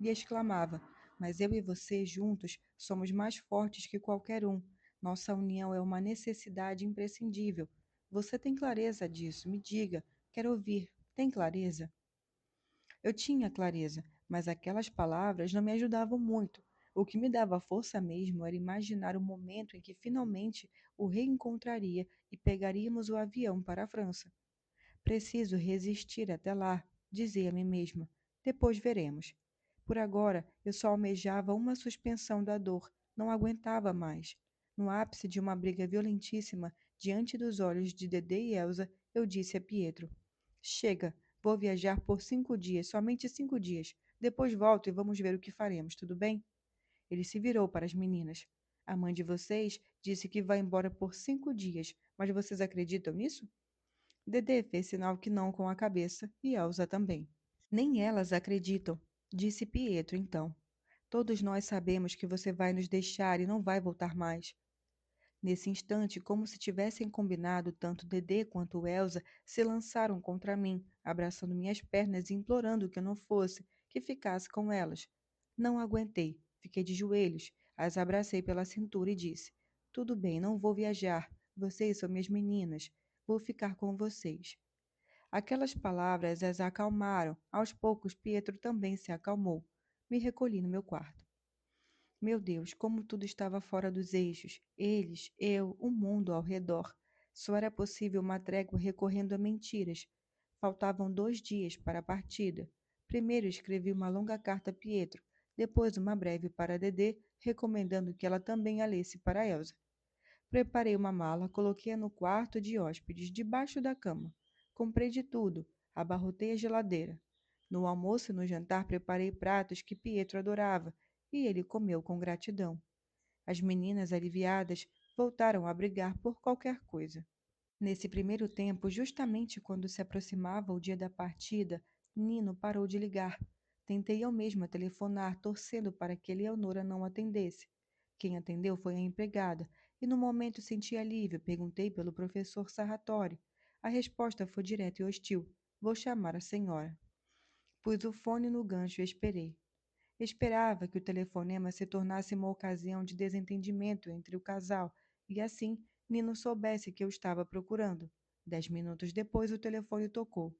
E exclamava: Mas eu e você juntos somos mais fortes que qualquer um. Nossa união é uma necessidade imprescindível. Você tem clareza disso? Me diga. Quero ouvir. Tem clareza? Eu tinha clareza, mas aquelas palavras não me ajudavam muito. O que me dava força mesmo era imaginar o momento em que finalmente o reencontraria e pegaríamos o avião para a França. Preciso resistir até lá, dizia a mim mesma. Depois veremos. Por agora, eu só almejava uma suspensão da dor, não aguentava mais. No ápice de uma briga violentíssima, diante dos olhos de Dedê e Elsa, eu disse a Pietro: Chega, vou viajar por 5 dias, somente 5 dias. Depois volto e vamos ver o que faremos, tudo bem? Ele se virou para as meninas. A mãe de vocês disse que vai embora por 5 dias, mas vocês acreditam nisso? Dedê fez sinal que não com a cabeça e Elsa também. Nem elas acreditam, disse Pietro então. Todos nós sabemos que você vai nos deixar e não vai voltar mais. Nesse instante, como se tivessem combinado, tanto Dedê quanto Elsa se lançaram contra mim, abraçando minhas pernas e implorando que eu não fosse, que ficasse com elas. Não aguentei, fiquei de joelhos, as abracei pela cintura e disse: Tudo bem, não vou viajar. Vocês são minhas meninas. Vou ficar com vocês. Aquelas palavras as acalmaram. Aos poucos, Pietro também se acalmou. Me recolhi no meu quarto. Meu Deus, como tudo estava fora dos eixos. Eles, eu, o mundo ao redor. Só era possível uma trégua recorrendo a mentiras. Faltavam 2 dias para a partida. Primeiro escrevi uma longa carta a Pietro, depois uma breve para Dedê, recomendando que ela também a lesse para Elsa. Preparei uma mala, coloquei-a no quarto de hóspedes, debaixo da cama. Comprei de tudo, abarrotei a geladeira. No almoço e no jantar preparei pratos que Pietro adorava, e ele comeu com gratidão. As meninas, aliviadas, voltaram a brigar por qualquer coisa. Nesse primeiro tempo, justamente quando se aproximava o dia da partida, Nino parou de ligar. Tentei eu mesma telefonar, torcendo para que Eleonora não atendesse. Quem atendeu foi a empregada, e no momento senti alívio. Perguntei pelo professor Sarratori. A resposta foi direta e hostil. Vou chamar a senhora. Pus o fone no gancho e esperei. Esperava que o telefonema se tornasse uma ocasião de desentendimento entre o casal e assim Nino soubesse que eu estava procurando. 10 minutos depois o telefone tocou.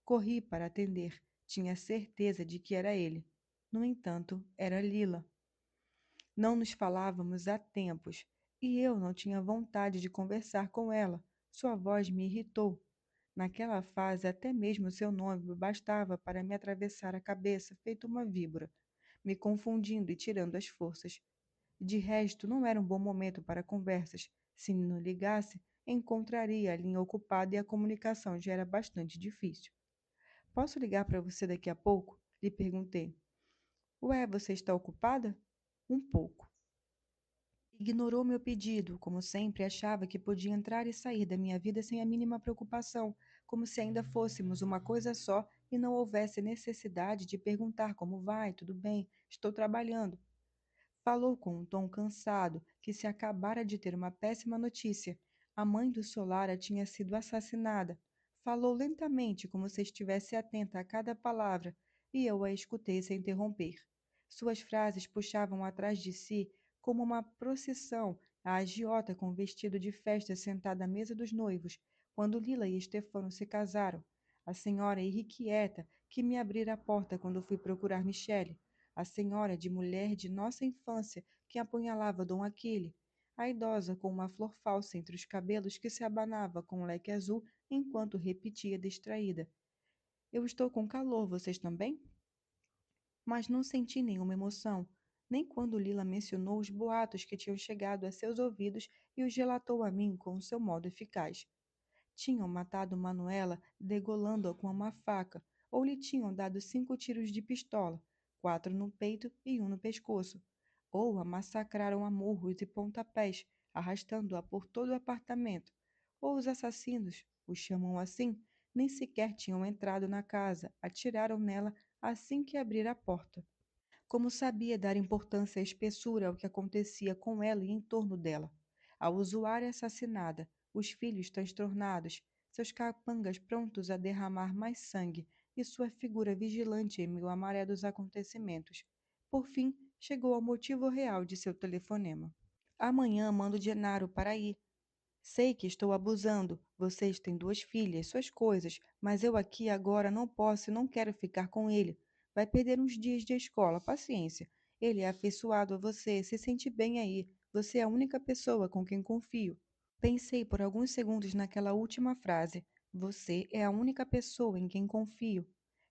Corri para atender. Tinha certeza de que era ele. No entanto, era Lila. Não nos falávamos há tempos e eu não tinha vontade de conversar com ela. Sua voz me irritou. Naquela fase, até mesmo seu nome bastava para me atravessar a cabeça feito uma víbora, me confundindo e tirando as forças. De resto, não era um bom momento para conversas. Se não ligasse, encontraria a linha ocupada e a comunicação já era bastante difícil. Posso ligar para você daqui a pouco? Lhe perguntei. Ué, você está ocupada? Um pouco. Ignorou meu pedido, como sempre achava que podia entrar e sair da minha vida sem a mínima preocupação, como se ainda fôssemos uma coisa só e não houvesse necessidade de perguntar como vai, tudo bem, estou trabalhando. Falou com um tom cansado, que se acabara de ter uma péssima notícia. A mãe do Solara tinha sido assassinada. Falou lentamente, como se estivesse atenta a cada palavra, e eu a escutei sem interromper. Suas frases puxavam atrás de si como uma procissão a agiota com vestido de festa sentada à mesa dos noivos, quando Lila e Stefano se casaram. A senhora irrequieta que me abrira a porta quando fui procurar Michele, a senhora de mulher de nossa infância que apunhalava Dom Aquile, a idosa com uma flor falsa entre os cabelos que se abanava com um leque azul enquanto repetia distraída: Eu estou com calor, vocês também? Mas não senti nenhuma emoção, nem quando Lila mencionou os boatos que tinham chegado a seus ouvidos e os relatou a mim com o seu modo eficaz. Tinham matado Manuela degolando-a com uma faca, ou lhe tinham dado 5 tiros de pistola, 4 no peito e um no pescoço, ou a massacraram a murros e pontapés, arrastando-a por todo o apartamento, ou os assassinos, os chamam assim, nem sequer tinham entrado na casa, atiraram nela assim que abrira a porta. Como sabia dar importância e espessura ao que acontecia com ela e em torno dela. A usuária assassinada, os filhos transtornados, seus capangas prontos a derramar mais sangue e sua figura vigilante em meio à maré dos acontecimentos. Por fim, chegou ao motivo real de seu telefonema. Amanhã mando Genaro para ir. Sei que estou abusando. Vocês têm 2 filhas, suas coisas, mas eu aqui agora não posso e não quero ficar com ele. Vai perder uns dias de escola, paciência. Ele é afeiçoado a você, se sente bem aí. Você é a única pessoa com quem confio. Pensei por alguns segundos naquela última frase. Você é a única pessoa em quem confio.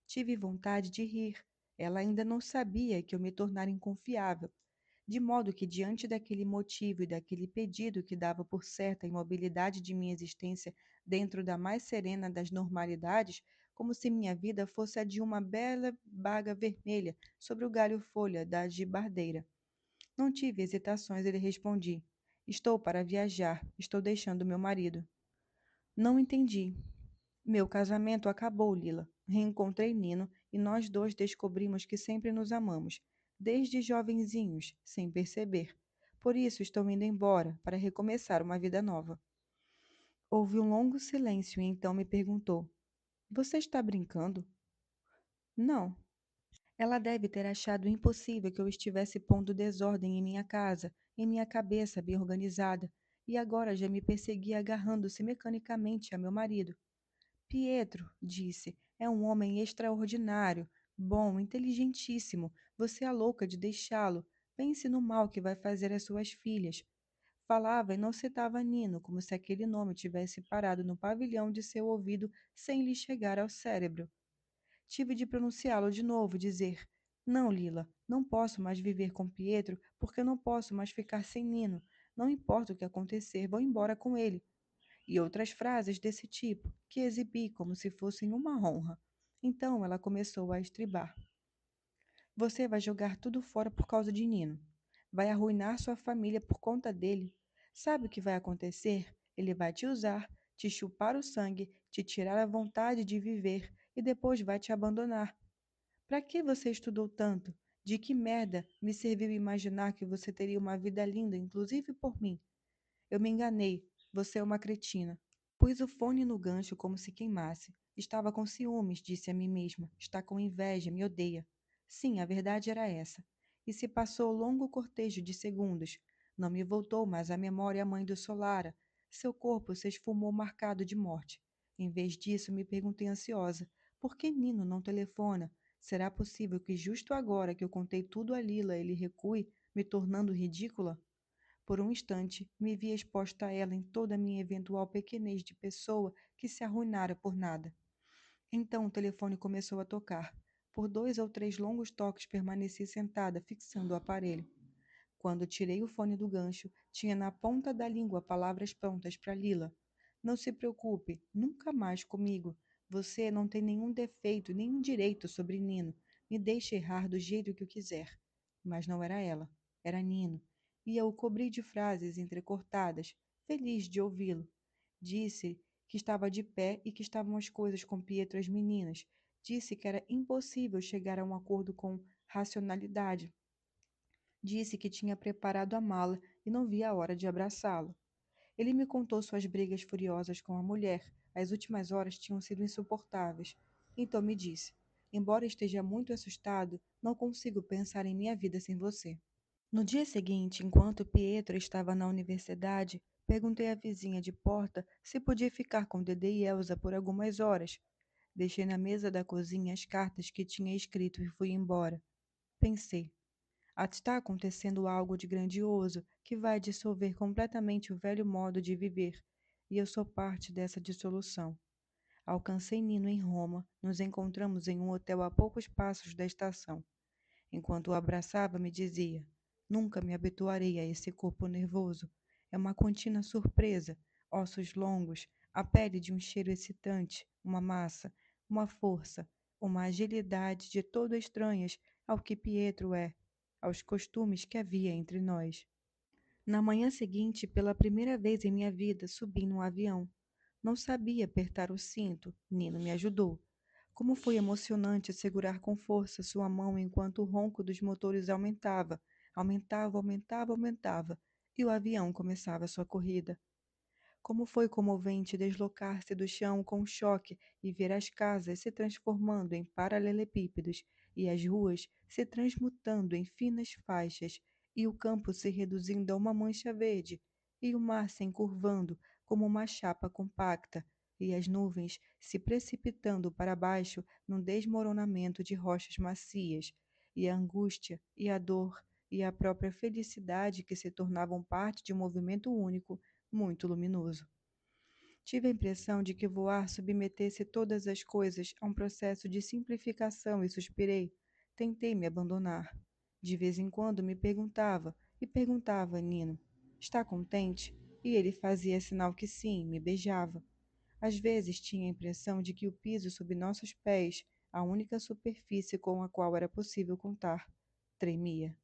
Tive vontade de rir. Ela ainda não sabia que eu me tornara inconfiável, de modo que, diante daquele motivo e daquele pedido que dava por certa a imobilidade de minha existência dentro da mais serena das normalidades, como se minha vida fosse a de uma bela baga vermelha sobre o galho-folha da gibardeira. Não tive hesitações e lhe respondi: Estou para viajar, estou deixando meu marido. Não entendi. Meu casamento acabou, Lila. Reencontrei Nino e nós dois descobrimos que sempre nos amamos, desde jovenzinhos, sem perceber. Por isso estou indo embora, para recomeçar uma vida nova. Houve um longo silêncio e então me perguntou: Você está brincando? Não. Ela deve ter achado impossível que eu estivesse pondo desordem em minha casa, em minha cabeça bem organizada, e agora já me perseguia agarrando-se mecanicamente a meu marido. Pietro, disse, é um homem extraordinário, bom, inteligentíssimo. Você é louca de deixá-lo. Pense no mal que vai fazer às suas filhas. Falava e não citava Nino, como se aquele nome tivesse parado no pavilhão de seu ouvido sem lhe chegar ao cérebro. Tive de pronunciá-lo de novo, dizer: Não, Lila, não posso mais viver com Pietro porque não posso mais ficar sem Nino. Não importa o que acontecer, vou embora com ele e outras frases desse tipo, que exibi como se fossem uma honra. Então ela começou a estribar. Você vai jogar tudo fora por causa de Nino. Vai arruinar sua família por conta dele. Sabe o que vai acontecer? Ele vai te usar, te chupar o sangue, te tirar a vontade de viver e depois vai te abandonar. Para que você estudou tanto? De que merda me serviu imaginar que você teria uma vida linda, inclusive por mim? Eu me enganei. Você é uma cretina. Pus o fone no gancho como se queimasse. Estava com ciúmes, disse a mim mesma. Está com inveja, me odeia. Sim, a verdade era essa. E se passou longo cortejo de segundos. Não me voltou mais à memória a mãe do Solara. Seu corpo se esfumou marcado de morte. Em vez disso, me perguntei ansiosa: por que Nino não telefona? Será possível que justo agora que eu contei tudo a Lila ele recue, me tornando ridícula? Por um instante, me vi exposta a ela em toda a minha eventual pequenez de pessoa que se arruinara por nada. Então o telefone começou a tocar. Por 2 ou 3 longos toques permaneci sentada, fixando o aparelho. Quando tirei o fone do gancho, tinha na ponta da língua palavras prontas para Lila. Não se preocupe, nunca mais comigo. Você não tem nenhum defeito, nenhum direito sobre Nino. Me deixe errar do jeito que eu quiser. Mas não era ela. Era Nino, e eu o cobri de frases entrecortadas, feliz de ouvi-lo. Disse que estava de pé e que estavam as coisas com Pietro e as meninas. Disse que era impossível chegar a um acordo com racionalidade. Disse que tinha preparado a mala e não via a hora de abraçá-lo. Ele me contou suas brigas furiosas com a mulher. As últimas horas tinham sido insuportáveis. Então me disse: embora esteja muito assustado, não consigo pensar em minha vida sem você. No dia seguinte, enquanto Pietro estava na universidade, perguntei à vizinha de porta se podia ficar com Dedê e Elsa por algumas horas. Deixei na mesa da cozinha as cartas que tinha escrito e fui embora. Pensei: está acontecendo algo de grandioso que vai dissolver completamente o velho modo de viver, e eu sou parte dessa dissolução. Alcancei Nino em Roma, nos encontramos em um hotel a poucos passos da estação. Enquanto o abraçava, me dizia: nunca me habituarei a esse corpo nervoso. É uma contínua surpresa, ossos longos, a pele de um cheiro excitante, uma massa, uma força, uma agilidade de todo estranhas ao que Pietro é, aos costumes que havia entre nós. Na manhã seguinte, pela primeira vez em minha vida, subi num avião. Não sabia apertar o cinto. Nino me ajudou. Como foi emocionante segurar com força sua mão enquanto o ronco dos motores aumentava, aumentava, aumentava, aumentava, e o avião começava sua corrida. Como foi comovente deslocar-se do chão com choque e ver as casas se transformando em paralelepípedos e as ruas se transmutando em finas faixas e o campo se reduzindo a uma mancha verde e o mar se encurvando como uma chapa compacta e as nuvens se precipitando para baixo num desmoronamento de rochas macias e a angústia e a dor e a própria felicidade que se tornavam parte de um movimento único muito luminoso. Tive a impressão de que voar submetesse todas as coisas a um processo de simplificação e suspirei. Tentei me abandonar. De vez em quando me perguntava, e perguntava a Nino: está contente? E ele fazia sinal que sim, me beijava. Às vezes tinha a impressão de que o piso sob nossos pés, a única superfície com a qual era possível contar, tremia.